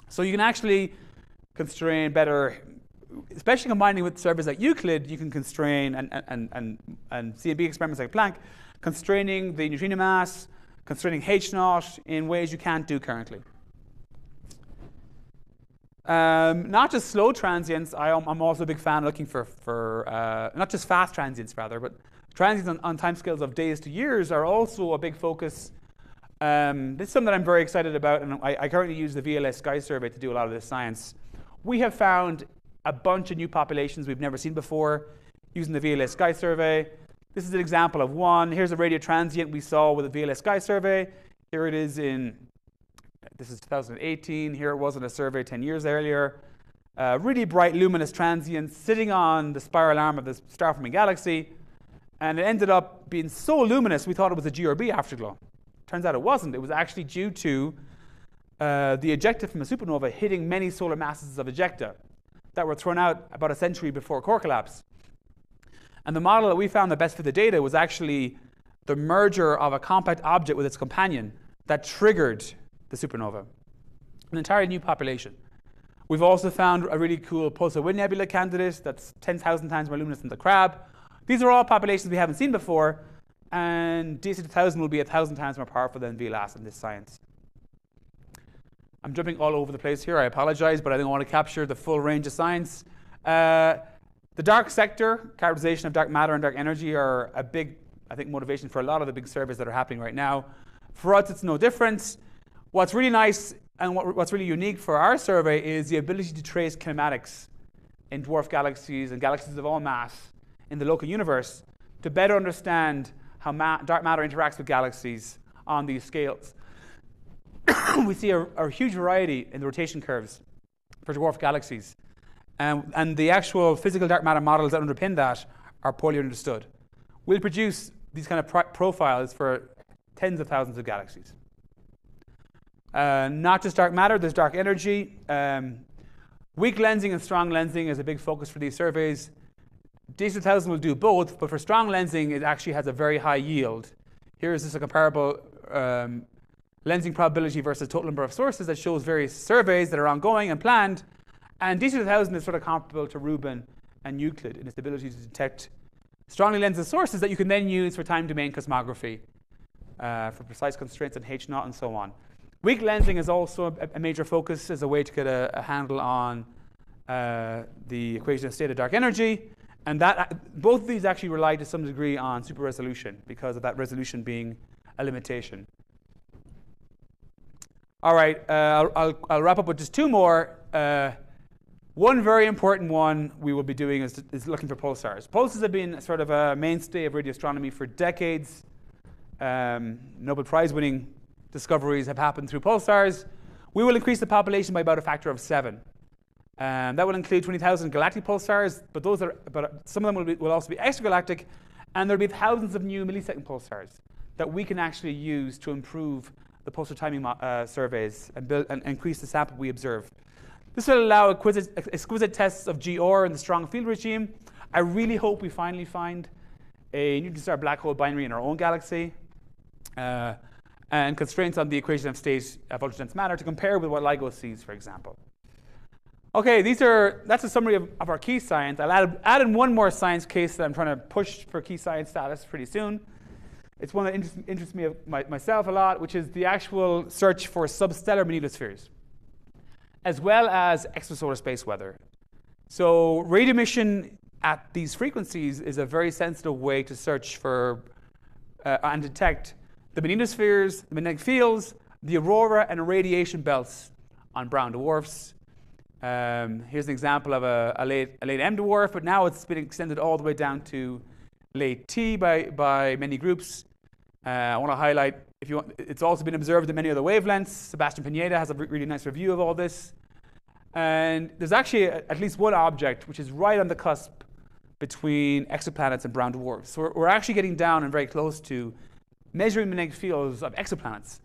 So you can actually constrain better, especially combining with surveys like Euclid, you can constrain, and CMB experiments like Planck, constraining the neutrino mass, constraining H0 in ways you can't do currently. Not just slow transients, I'm also a big fan looking for not just fast transients rather, but transients on timescales of days to years are also a big focus. This is something that I'm very excited about, and I currently use the VLS Sky Survey to do a lot of this science. We have found a bunch of new populations we've never seen before using the VLS Sky Survey. This is an example of one. Here's a radio transient we saw with the VLS Sky Survey. Here it is this is 2018. Here it was in a survey 10 years earlier. Really bright luminous transients sitting on the spiral arm of this star-forming galaxy. And it ended up being so luminous we thought it was a G or B afterglow. Turns out it wasn't. It was actually due to the ejecta from a supernova hitting many solar masses of ejecta that were thrown out about a century before core collapse. And the model that we found that best fit the data was actually the merger of a compact object with its companion that triggered the supernova. An entirely new population. We've also found a really cool pulsar wind nebula candidate that's 10,000 times more luminous than the Crab. These are all populations we haven't seen before, and DSA-2000 will be 1,000 times more powerful than VLAS in this science. I'm jumping all over the place here, I apologize, but I don't want to capture the full range of science. The dark sector, characterization of dark matter and dark energy are a big, I think, motivation for a lot of the big surveys that are happening right now. For us, it's no different. What's really nice and what's really unique for our survey is the ability to trace kinematics in dwarf galaxies and galaxies of all mass in the local universe to better understand how dark matter interacts with galaxies on these scales. We see a huge variety in the rotation curves for dwarf galaxies. And the actual physical dark matter models that underpin that are poorly understood. We'll produce these kind of profiles for tens of thousands of galaxies. Not just dark matter, there's dark energy. Weak lensing and strong lensing is a big focus for these surveys. DSA-2000 will do both, but for strong lensing, it actually has a very high yield. Here is just a comparable lensing probability versus total number of sources that shows various surveys that are ongoing and planned. And DSA-2000 is sort of comparable to Rubin and Euclid in its ability to detect strongly lensed sources that you can then use for time domain cosmography, for precise constraints on H0 and so on. Weak lensing is also a major focus as a way to get a handle on the equation of state of dark energy. And both of these actually rely to some degree on super resolution because of that resolution being a limitation. All right, I'll wrap up with just two more. One very important one we will be doing is looking for pulsars. Pulsars have been sort of a mainstay of radio astronomy for decades. Nobel Prize winning discoveries have happened through pulsars. We will increase the population by about a factor of 7. That will include 20,000 galactic pulsars, but some of them will also be extragalactic, and there'll be thousands of new millisecond pulsars. that we can actually use to improve the pulsar timing surveys and increase the sample we observe. This will allow exquisite tests of GR in the strong field regime. I really hope we finally find a neutron star black hole binary in our own galaxy, and constraints on the equation of state of ultra-dense matter to compare with what LIGO sees, for example. Okay, that's a summary of our key science. I'll add in one more science case that I'm trying to push for key science status pretty soon. It's one that interests me myself a lot, which is the actual search for substellar magnetospheres, as well as extrasolar space weather. So radio emission at these frequencies is a very sensitive way to search for and detect the magnetospheres, the magnetic fields, the aurora, and radiation belts on brown dwarfs. Here's an example of a late M dwarf, but now it's been extended all the way down to late T by many groups. I want to highlight, if you want, it's also been observed in many other wavelengths. Sebastian Pineda has a really nice review of all this. And there's actually at least one object which is right on the cusp between exoplanets and brown dwarfs. So we're actually getting down and very close to measuring magnetic fields of exoplanets.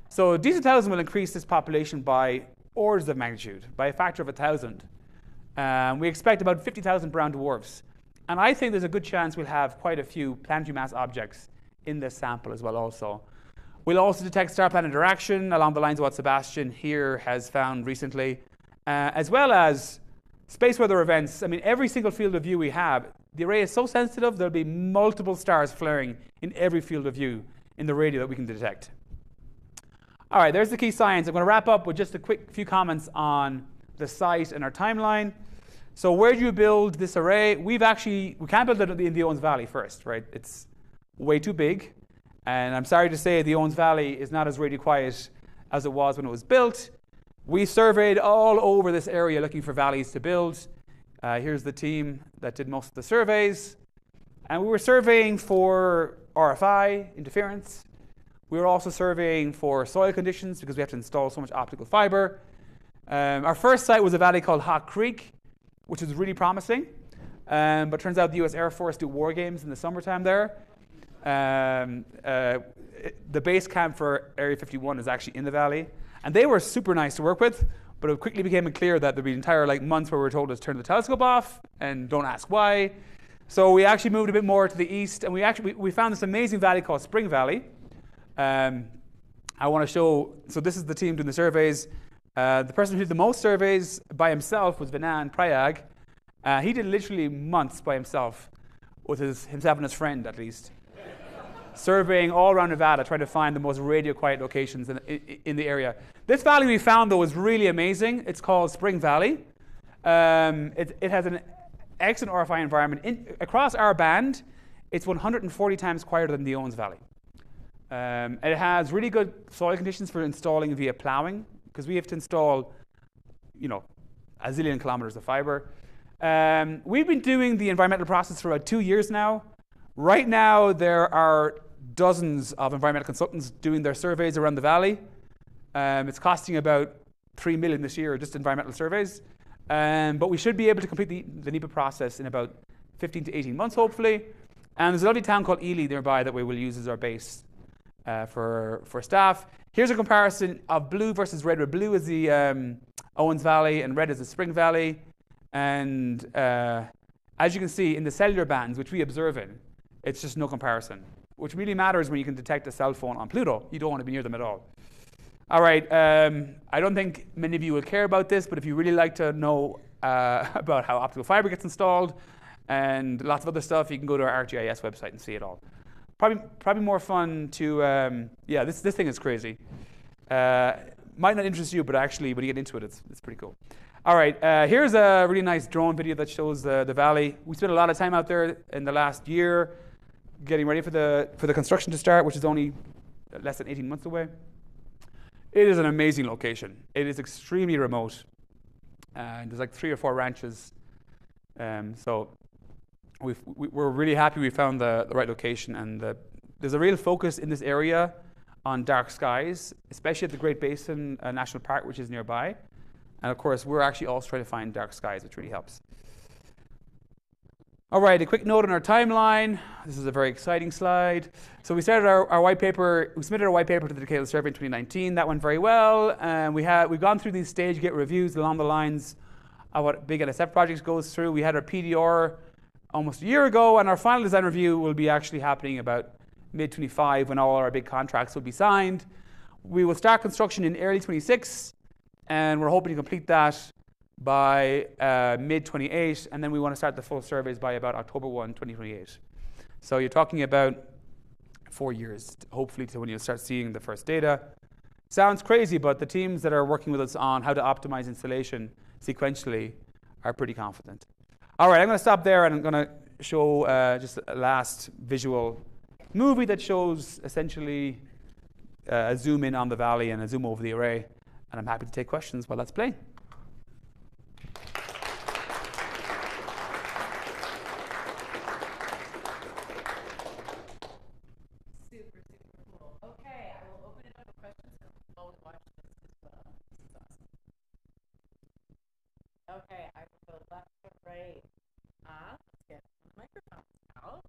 So DSA-2000 will increase this population by orders of magnitude, by a factor of 1,000. We expect about 50,000 brown dwarfs. And I think there's a good chance we'll have quite a few planetary mass objects in this sample as well also. We'll also detect star-planet interaction along the lines of what Sebastian here has found recently, as well as space weather events. I mean, every single field of view we have, the array is so sensitive, there'll be multiple stars flaring in every field of view in the radio that we can detect. All right, there's the key science. I'm going to wrap up with just a quick few comments on the site and our timeline. So where do you build this array? We can't build it in the Owens Valley first, right? It's way too big. And I'm sorry to say the Owens Valley is not as radio quiet as it was when it was built. We surveyed all over this area looking for valleys to build. Here's the team that did most of the surveys. And we were surveying for RFI, interference. We were also surveying for soil conditions because we have to install so much optical fiber. Our first site was a valley called Hawk Creek, which was really promising. But turns out the US Air Force do war games in the summertime there. The base camp for Area 51 is actually in the valley. And they were super nice to work with, but it quickly became clear that there'd be entire months where we were told to turn the telescope off and don't ask why. So we actually moved a bit more to the east, and we found this amazing valley called Spring Valley. I want to show, so this is the team doing the surveys. The person who did the most surveys by himself was Vinan Prayag. He did literally months by himself, with himself and his friend at least, surveying all around Nevada, trying to find the most radio quiet locations in the area. This valley we found, though, is really amazing. It's called Spring Valley. It has an excellent RFI environment. Across our band, it's 140 times quieter than the Owens Valley. It has really good soil conditions for installing via plowing, because we have to install, a zillion kilometers of fiber. We've been doing the environmental process for about 2 years now. Right now, there are dozens of environmental consultants doing their surveys around the valley. It's costing about $3 million this year, just environmental surveys. But we should be able to complete the NEPA process in about 15 to 18 months, hopefully. And there's a lovely town called Ely nearby that we will use as our base for staff. Here's a comparison of blue versus red, where blue is the Owens Valley and red is the Spring Valley. And as you can see, in the cellular bands, which we observe in, it's just no comparison. Which really matters when you can detect a cell phone on Pluto. You don't want to be near them at all. All right, I don't think many of you will care about this, but if you really like to know about how optical fiber gets installed and lots of other stuff, you can go to our ArcGIS website and see it all. Probably more fun to, this thing is crazy. Might not interest you, but actually when you get into it, it's pretty cool. All right, here's a really nice drone video that shows the valley. We spent a lot of time out there in the last year getting ready for the construction to start, which is only less than 18 months away. It is an amazing location. It is extremely remote. There's like 3 or 4 ranches. So we're really happy we found the right location. And there's a real focus in this area on dark skies, especially at the Great Basin National Park, which is nearby. And of course, we're actually also trying to find dark skies, which really helps. All right, a quick note on our timeline. This is a very exciting slide. So we started our white paper, we submitted our white paper to the Decadal Survey in 2019. That went very well. And we've gone through these stage gate reviews along the lines of what big NSF projects goes through. We had our PDR almost a year ago, and our final design review will be actually happening about mid-25 when all our big contracts will be signed. We will start construction in early 26, and we're hoping to complete that by mid-28, and then we want to start the full surveys by about October 1, 2028. So you're talking about 4 years, hopefully, to when you start seeing the first data. Sounds crazy, but the teams that are working with us on how to optimize installation sequentially are pretty confident. All right, I'm going to stop there, and I'm going to show just a last visual movie that shows essentially a zoom in on the valley and a zoom over the array. And I'm happy to take questions while that's playing. Super, super cool. Okay, I will open it up for questions while we watch this as well. This is awesome. Okay, I will go left to right. Let's get the microphone out.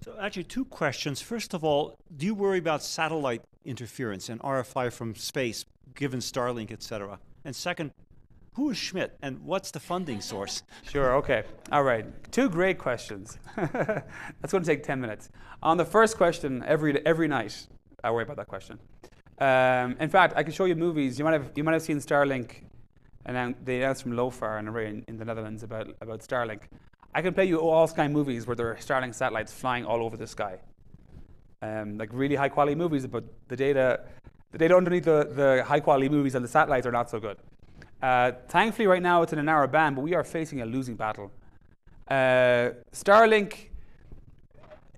So actually 2 questions. First of all, do you worry about satellite interference and RFI from space, given Starlink, et cetera? And second, who is Schmidt and what's the funding source? Sure, okay. All right, 2 great questions. That's going to take 10 minutes. On the first question, every night, I worry about that question. In fact, I can show you movies. You might have seen Starlink, and they announced from LOFAR, an array in the Netherlands, about Starlink. I can play you all sky movies where there are Starlink satellites flying all over the sky. Like really high quality movies, but the data underneath the high quality movies and the satellites are not so good. Thankfully right now it's in a narrow band, but we are facing a losing battle. Starlink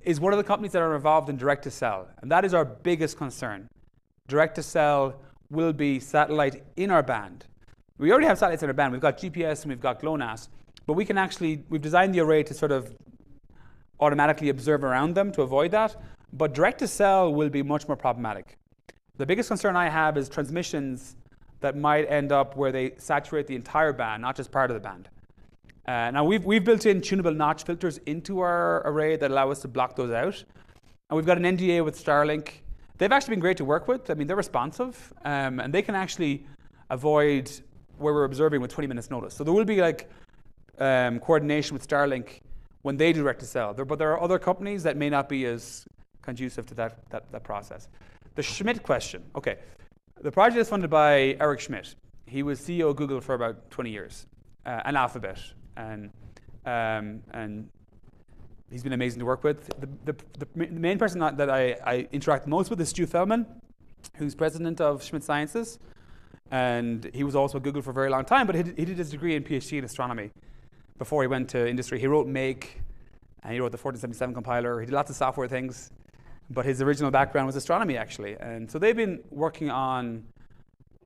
is one of the companies that are involved in direct-to-cell, and that is our biggest concern. Direct-to-cell will be satellite in our band. We already have satellites in our band. We've got GPS and we've got GLONASS. But we've designed the array to sort of automatically observe around them to avoid that. But direct-to-cell will be much more problematic. The biggest concern I have is transmissions that might end up where they saturate the entire band, not just part of the band. Now we've built in tunable notch filters into our array that allow us to block those out. And we've got an NDA with Starlink. They've actually been great to work with. I mean, they're responsive, and they can actually avoid where we're observing with 20 minutes notice. So there will be like coordination with Starlink when they direct-to-cell. But there are other companies that may not be as conducive to that process. The Schmidt question. Okay, the project is funded by Eric Schmidt. He was CEO of Google for about 20 years, and Alphabet, and he's been amazing to work with. The main person that I interact most with is Stu Feldman, who's president of Schmidt Sciences, and he was also at Google for a very long time, but he did his degree and PhD in astronomy before he went to industry. He wrote Make, and he wrote the 1477 compiler. He did lots of software things, but his original background was astronomy, actually. And so they've been working on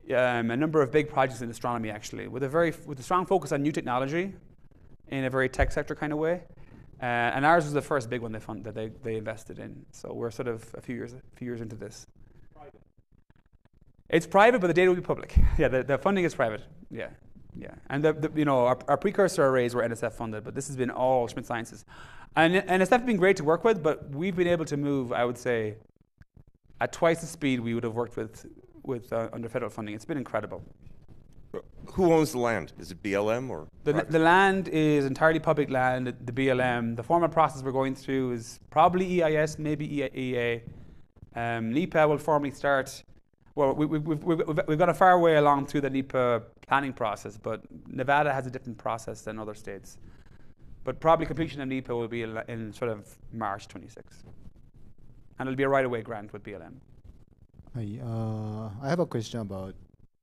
a number of big projects in astronomy, actually, with a strong focus on new technology in a very tech sector kind of way. And ours was the first big one that they invested in. So we're sort of a few years into this. Private. It's private, but the data will be public. Yeah, the funding is private. Yeah. Yeah, and our precursor arrays were NSF funded, but this has been all Schmidt Sciences. And NSF has been great to work with, but we've been able to move, I would say, at twice the speed we would have worked with under federal funding. It's been incredible. Who owns the land? Is it BLM or? The land is entirely public land, the BLM. The formal process we're going through is probably EIS, maybe EA. NEPA will formally start. Well, we've got a far way along through the NEPA planning process, but Nevada has a different process than other states. But probably completion of NEPA will be in sort of March 26. And it'll be a right-of-way grant with BLM. Hi, I have a question about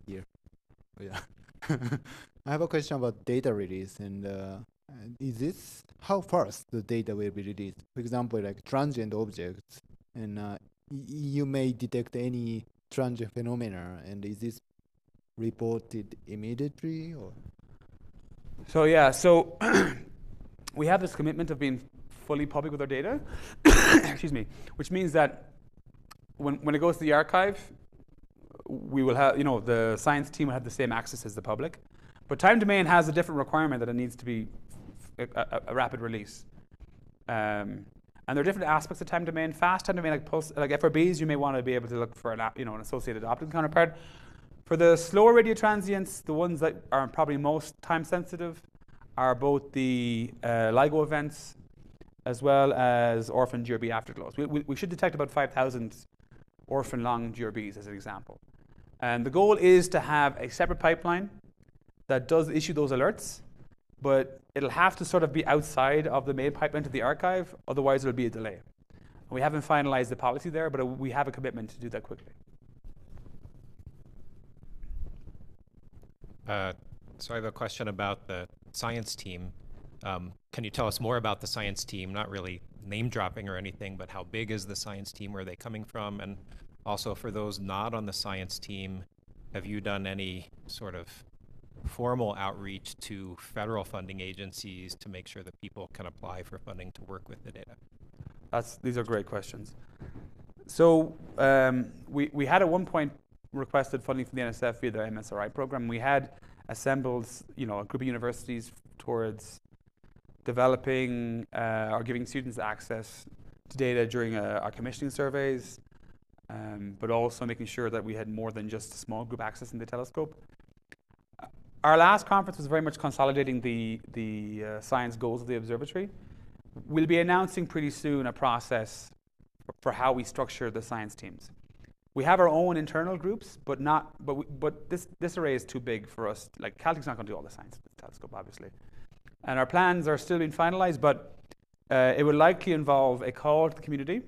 here. Oh, yeah. I have a question about data release, and is this how fast the data will be released? For example, like transient objects, and you may detect any transient phenomena, and is this reported immediately or? So yeah, we have this commitment of being fully public with our data, excuse me, which means that when it goes to the archive, we will have, the science team will have the same access as the public. But time domain has a different requirement that it needs to be a rapid release. And there are different aspects of time domain. Fast time domain, like FRBs, you may want to be able to look for an associated optical counterpart. For the slower radio transients, the ones that are probably most time sensitive are both the LIGO events as well as orphan GRB afterglows. We should detect about 5,000 orphan long GRBs as an example. And the goal is to have a separate pipeline that does issue those alerts, but it'll have to sort of be outside of the main pipeline to the archive, otherwise there'll be a delay. We haven't finalized the policy there, but we have a commitment to do that quickly. So I have a question about the science team. Can you tell us more about the science team? Not really name dropping or anything, but how big is the science team? Where are they coming from? And also for those not on the science team, have you done any sort of formal outreach to federal funding agencies to make sure that people can apply for funding to work with the data? These are great questions. So we had at one point requested funding from the NSF via the MSRI program. We had assembled, a group of universities towards developing or giving students access to data during our commissioning surveys, but also making sure that we had more than just a small group access in the telescope. Our last conference was very much consolidating the science goals of the observatory. We'll be announcing pretty soon a process for how we structure the science teams. We have our own internal groups, but this array is too big for us. Like Caltech's not going to do all the science with the telescope, obviously. And our plans are still being finalized, but it will likely involve a call to the community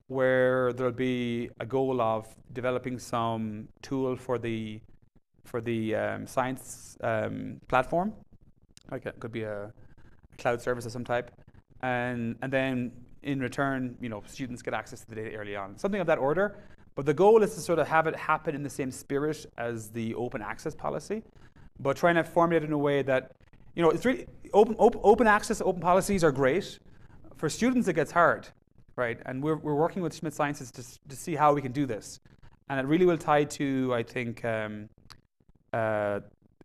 where there'll be a goal of developing some tool for the science platform. Like it could be a cloud service of some type. And then in return, students get access to the data early on. Something of that order. But the goal is to sort of have it happen in the same spirit as the open access policy, but trying to formulate it in a way that, it's really open access, open policies are great. For students, it gets hard, right? And we're working with Schmidt Sciences to see how we can do this. And it really will tie to, I think,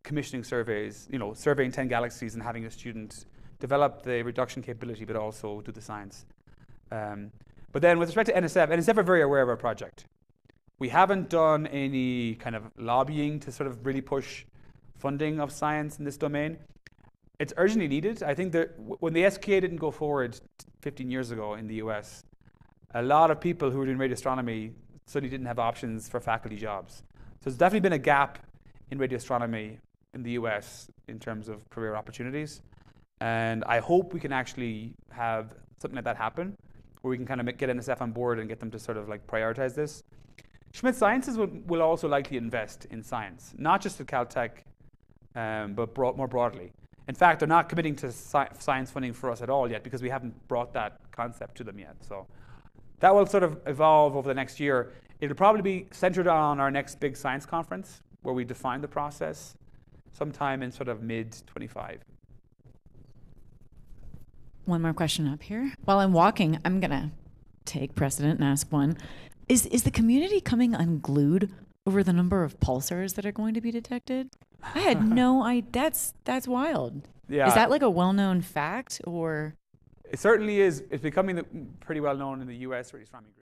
commissioning surveys, surveying 10 galaxies and having a student develop the reduction capability, but also do the science. But then with respect to NSF are very aware of our project. We haven't done any kind of lobbying to sort of really push funding of science in this domain. It's urgently needed. I think that when the SKA didn't go forward 15 years ago in the US, a lot of people who were doing radio astronomy suddenly didn't have options for faculty jobs. So there's definitely been a gap in radio astronomy in the US in terms of career opportunities. And I hope we can actually have something like that happen, where we can kind of get NSF on board and get them to sort of like prioritize this. Schmidt Sciences will also likely invest in science, not just at Caltech, but more broadly. In fact, they're not committing to science funding for us at all yet because we haven't brought that concept to them yet. So that will sort of evolve over the next year. It'll probably be centered on our next big science conference, where we define the process sometime in sort of mid-25. One more question up here. While I'm walking, I'm going to take precedent and ask one. Is the community coming unglued over the number of pulsars that are going to be detected? I had no idea. That's wild. Yeah. Is that like a well-known fact, or? It certainly is. It's becoming pretty well known in the US radio astronomy group.